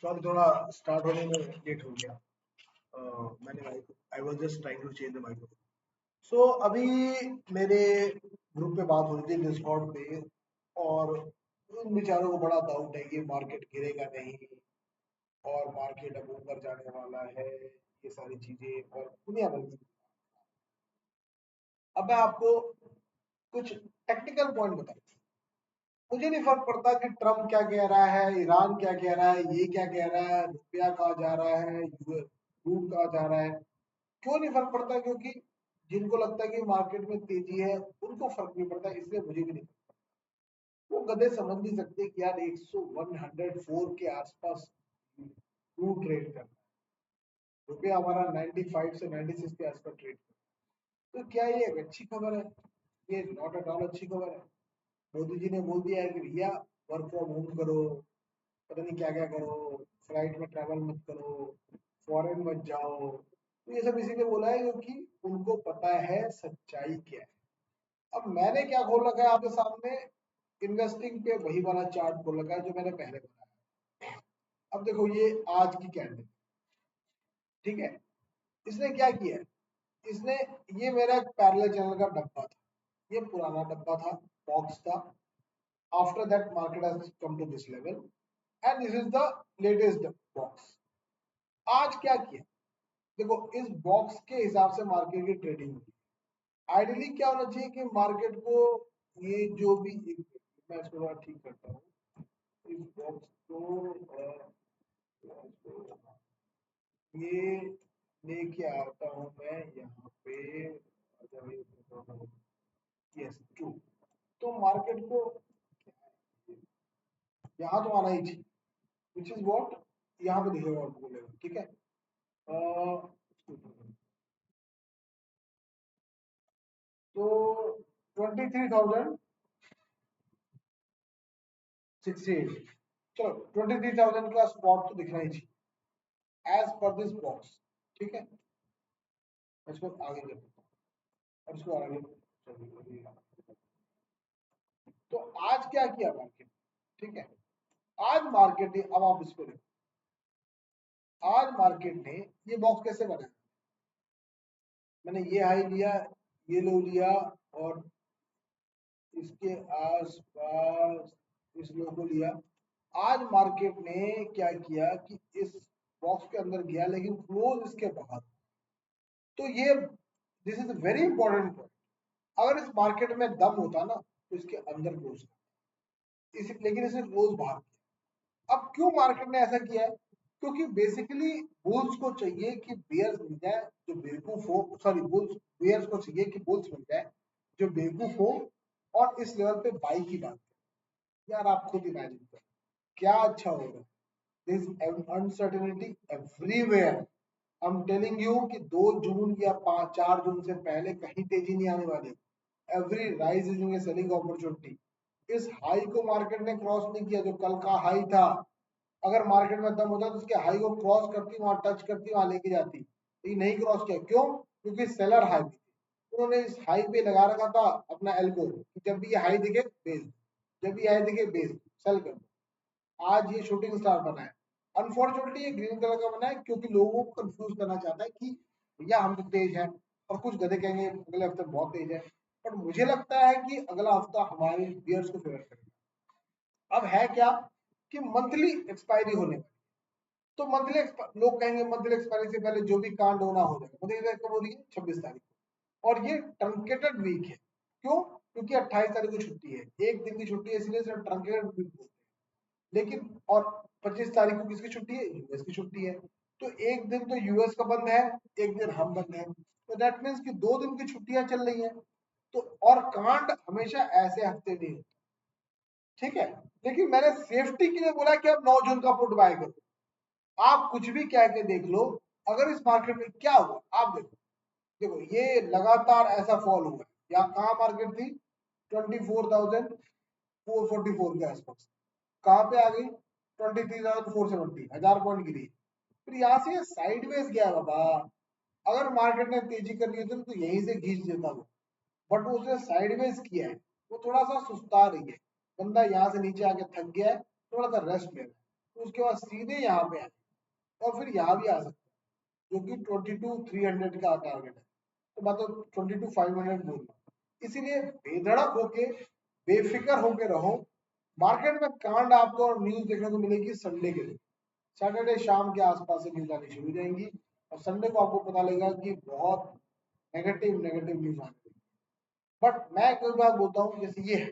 Sorry, थोड़ा start होने में लेट हो गया। मैंने I was just trying to change the microphone. So अभी मेरे ग्रुप पे बात हो रही थी डिस्कॉर्ड पे, और उन बेचारों को बड़ा डाउट है कि मार्केट गिरेगा नहीं और मार्केट अब ऊपर जाने वाला है, ये सारी चीजें और दुनिया भर की। अब मैं आपको कुछ टेक्निकल पॉइंट बताता हूँ। मुझे नहीं फर्क पड़ता कि ट्रम्प क्या कह रहा है, ईरान क्या कह रहा है, ये क्या कह रहा है, रुपया कहाँ जा रहा है, क्रूड कहाँ जा रहा है। क्यों नहीं फर्क पड़ता? क्योंकि जिनको लगता है कि मार्केट में तेजी है उनको फर्क नहीं पड़ता, इसलिए मुझे भी नहीं। वो गधे समझ नहीं सकते कि यार 104 के आसपास क्रूड ट्रेड करना है, रुपया हमारा 95 से 96 के आसपास ट्रेड करना है। तो क्या ये एक अच्छी खबर है? ये नॉट एट ऑल अच्छी खबर है। मोदी जी ने बोल दिया है कि भैया वर्क फ्रॉम होम करो, पता नहीं क्या क्या करो, फ्लाइट में ट्रैवल मत करो, फॉरेन मत जाओ। तो ये सब इसीलिए बोला है क्योंकि उनको पता है सच्चाई क्या है। अब मैंने क्या खोल रखा है आपके सामने, इन्वेस्टिंग पे वही वाला चार्ट खोल रखा है जो मैंने पहले बनाया। अब देखो ये आज की कैंडल, ठीक है। इसने क्या किया है, इसने, ये मेरा पैरेलल चैनल का डब्बा था, ये पुराना डब्बा था, बॉक्स था। After that market has come to this level and this is the latest box. आज क्या किया, देखो इस बॉक्स के हिसाब से मार्केट की ट्रेडिंग हुई। आइडियली क्या होना चाहिए कि मार्केट को, ये जो भी, मैं इसको थोड़ा ठीक करता हूँ, इस बॉक्स को ये लेके आता हूँ मैं यहाँ पे। Yes true. तो मार्केट को यहाँ तो आना ही चाहिए, विच इज वॉट, यहाँ पे दिखेगा आपको बोलेगा, ठीक है। तो 23,068, चलो 23,000 का स्पॉट तो दिखना ही चाहिए एज पर दिस बॉक्स, ठीक है। इसको आगे कर देता हूँ और इसको आगे चलिए। तो आज क्या किया मार्केट, ठीक है। आज मार्केट ने, अब आप इसको देखो, आज मार्केट ने ये बॉक्स कैसे बनाया, मैंने ये हाई लिया, ये लो लिया, और इसके आसपास इस लो को लिया। आज मार्केट ने क्या किया कि इस बॉक्स के अंदर गया लेकिन क्लोज इसके बाहर। तो ये, this is very important point. अगर इस मार्केट में दम होता ना तो इसके अंदर क्लोज, लेकिन इसे क्लोज बाहर किया। अब क्यों मार्केट ने ऐसा किया है? क्योंकि बेसिकली बुल्स को चाहिए कि बियर्स मिल जाए जो बेवकूफ हो, सॉरी बुल्स, बियर्स को चाहिए कि बुल्स मिल जाए जो बेवकूफ हो और इस लेवल पे बाई की बात करें। यार आप खुद इमेजिन करो क्या अच्छा होगा। This uncertainty everywhere. I am telling you कि 2 जून या 4 जून से पहले कहीं तेजी नहीं आने वाली। Every rise is a selling opportunity. इस हाई को मार्केट ने क्रॉस नहीं किया जो कल का हाई था। अगर मार्केट में दम होता तो उसके हाई को क्रॉस करती, वहां टच करती, वहां लेके जाती, लेकिन नहीं क्रॉस किया। क्यों? क्योंकि सेलर हाई थी। उन्होंने इस हाई पे लगा रखा था अपना एल्गो, जब भी ये हाई दिखे बेच, जब भी हाई दिखे बेच, सेल कर। आज ये शूटिंग स्टार बना है। अनफॉर्चुनेटली ये ग्रीन कलर का बना है क्योंकि लोगों को कंफ्यूज करना चाहता है कि भैया हम तो तेज हैं, और कुछ गधे कहेंगे अगले हफ्ते बहुत तेज है। पर मुझे लगता है कि अगला हफ्ता हमारे बियर्स को फेवर करेगा। अब है क्या कि मंथली एक्सपायरी होने वाली। तो मंथली, लोग कहेंगे मंथली एक्सपायरी से पहले जो भी कांड होना हो जाएगा। मंथली एक्सपायरी कब हो रही है? 26 तारीख को। और ये ट्रंकेटेड वीक है। क्यों? क्योंकि 28 तारीख को छुट्टी है, एक दिन की छुट्टी है, इसलिए ट्रंकेटेड वीक बोलते हैं। लेकिन और 25 तारीख को किसकी छुट्टी है? यूएस की छुट्टी है। तो एक दिन तो यूएस का बंद है, एक दिन हम बंद है, तो दैट मीन्स कि 2 दिन की छुट्टियां चल रही है। तो और कांड हमेशा ऐसे हफ्ते नहीं होते, ठीक है। लेकिन मैंने सेफ्टी के लिए बोला कि अब 9 जून का पुट बाय करो। आप कुछ भी कह के देख लो, अगर इस मार्केट में क्या हुआ आप देखो। देखो ये लगातार ऐसा फॉल हुआ है। यहाँ कहाँ मार्केट थी? 24,444 के आसपास। कहाँ पे आ गई? 23,470, 1000 पॉइंट गिरी। फिर यहाँ से ये साइडवेज गया बाबा। अगर मार्केट ने तेजी करनी होती तो यहीं से खींच देता वो, बट उसने साइडवेज किया है। वो थोड़ा सा सुस्ता रही है, बंदा यहाँ से नीचे आके थक गया है, थोड़ा सा रेस्ट ले रहा है। तो उसके बाद सीधे यहाँ पे आए और फिर यहाँ भी आ सकते हैं, जो कि 22,300 का टारगेट है। तो मैं तो 22,500 बोल रहा हूँ। इसीलिए बेधड़क होके, बेफिक्र होके रहो। मार्केट में कांड आपको न्यूज देखने को मिलेगी संडे के दिन, सैटरडे शाम के आसपास से न्यूज आनी शुरू हो जाएंगी और संडे को आपको पता लगेगा कि बहुत नेगेटिव नेगेटिव न्यूज आने लगी। बट मैं कोई बात बोलता हूँ, जैसे ये है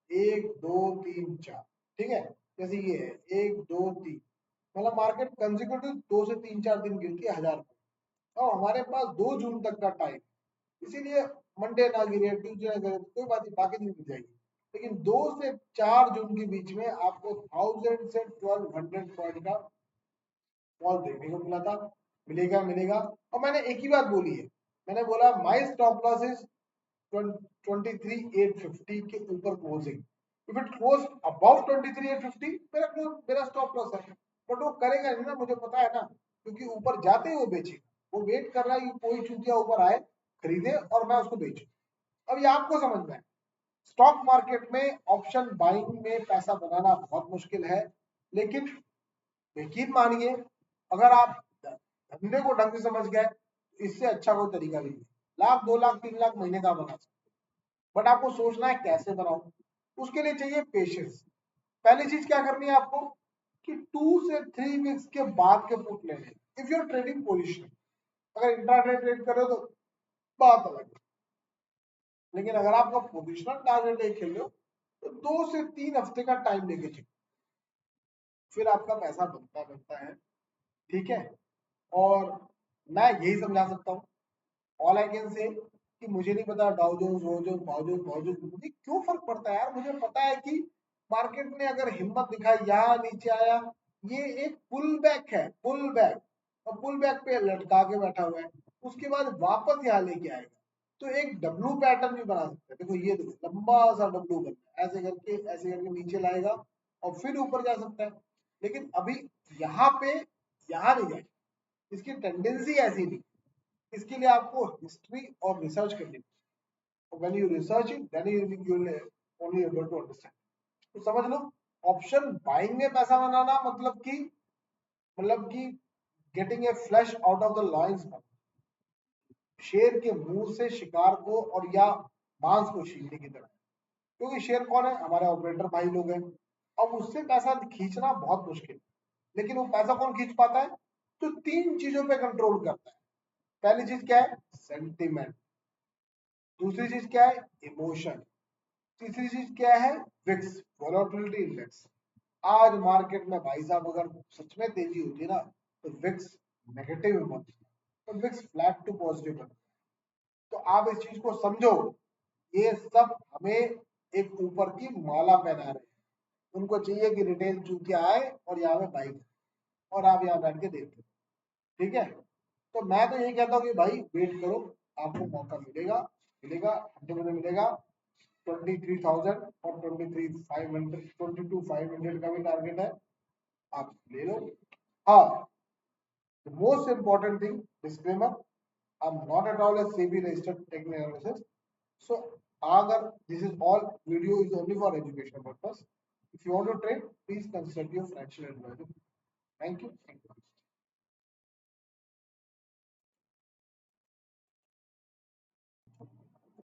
1 2 3 4, ठीक है, जैसे ये है 1 2 3, मतलब मार्केट कंसेक्यूटिव 2 से 3 4 दिन गिरती है 1000 और हमारे पास 2 जून तक का टाइम, इसीलिए मंडे ना गिरे, ट्यूजडे ना गिरे, कोई बात नहीं, बाकी दिन गिर जाएगी। लेकिन 2 से 4 जून के बीच में आपको 1000 से 1200 पॉइंट का फॉल देखने को मिला था, मिलेगा मिलेगा। और मैंने एक ही बात बोली है, मैंने बोला माई स्टॉप लॉस इज 23,850 के ऊपर closing. If it close above 23,850 मेरा स्टॉप लॉस है। बट वो करेगा नहीं ना, मुझे पता है ना, क्योंकि ऊपर जाते ही वो बेचेगा। वो वेट कर रहा है कि कोई चूतिया ऊपर आए, खरीदे और मैं उसको बेचू। अब ये आपको समझना है, स्टॉक मार्केट में ऑप्शन बाइंग में पैसा बनाना बहुत मुश्किल है, लेकिन यकीन मानिए, अगर आप धंधे को ढंग से समझ गए, इससे अच्छा कोई तरीका भी नहीं। लाख 2 लाख 3 लाख महीने का बना सकते, बट आपको सोचना है कैसे बनाऊं। उसके लिए चाहिए पेशेंस। पहली चीज क्या करनी है आपको कि 2 से 3 वीक्स के बाद के पुट लेने। If you are trading position, अगर इंट्राडे ट्रेड कर रहे हो तो बात अलग है, लेकिन अगर आपका पोजिशनल टारगेट एक खेल रहे हो तो 2 से 3 हफ्ते का टाइम लेके चलिए, फिर आपका पैसा बनता बनता है। ठीक है, और मैं यही समझा सकता हूँ, ऑल आई कैन से कि मुझे नहीं पता डाउ जोन्स वो जो बाउजूद बाउजूद मुझे क्यों फर्क पड़ता है यार। मुझे पता है कि मार्केट ने अगर हिम्मत दिखाई, यहाँ नीचे आया, ये एक पुल बैक है, पुल बैक, और पुल बैक पे लटका के बैठा हुआ है, उसके बाद वापस यहाँ लेके आएगा। तो एक डब्लू पैटर्न भी बना सकते हैं। देखो ये देखो लंबा सा डब्लू बनता है, ऐसे करके नीचे लाएगा और फिर ऊपर जा सकता है। लेकिन अभी यहाँ पे यहाँ नहीं जाए, इसकी टेंडेंसी ऐसी नहीं। इसके लिए आपको हिस्ट्री और रिसर्च करनी है। When you research it then you will only able to understand. तो समझ लो, ऑप्शन बाइंग में पैसा बनाना मतलब कि getting a flash out of the lion's, शेर के मुंह से शिकार को और या मांस को छीनने की तरह। क्योंकि शेर कौन है, हमारे ऑपरेटर भाई लोग हैं। अब उससे पैसा खींचना बहुत मुश्किल है, लेकिन वो पैसा कौन खींच पाता है, तो 3 चीजों पे कंट्रोल करता है। पहली चीज क्या है, सेंटिमेंट। दूसरी चीज क्या है, इमोशन। तीसरी चीज क्या है, विक्स, वोलेटिलिटी इंडेक्स। आज मार्केट में भाई साहब अगर सच में तेजी होती है ना, तो विक्स नेगेटिव में बनती है, तो विक्स फ्लैट टू पॉजिटिव बनती है। तो आप इस चीज को समझो, ये सब हमें एक ऊपर की माला पहना रहे हैं। उनको चाहिए कि रिटेल चूतिया आए और यहाँ पे बाइक, और आप यहाँ बैठ के देखते हो। ठीक है, तो मैं तो यही कहता हूँ कि भाई वेट करो, आपको मौका मिलेगा, मिलेगा, हंड्रेड में मिलेगा। 23,000 और 23,500, 22,500 का भी टारगेट है, आप ले लो। हाँ, the most important thing, disclaimer, I'm not at all a SEBI registered technical analysis. So agar this is all video is only for education purpose. If you want to trade, please consult your financial advisor. Thank you.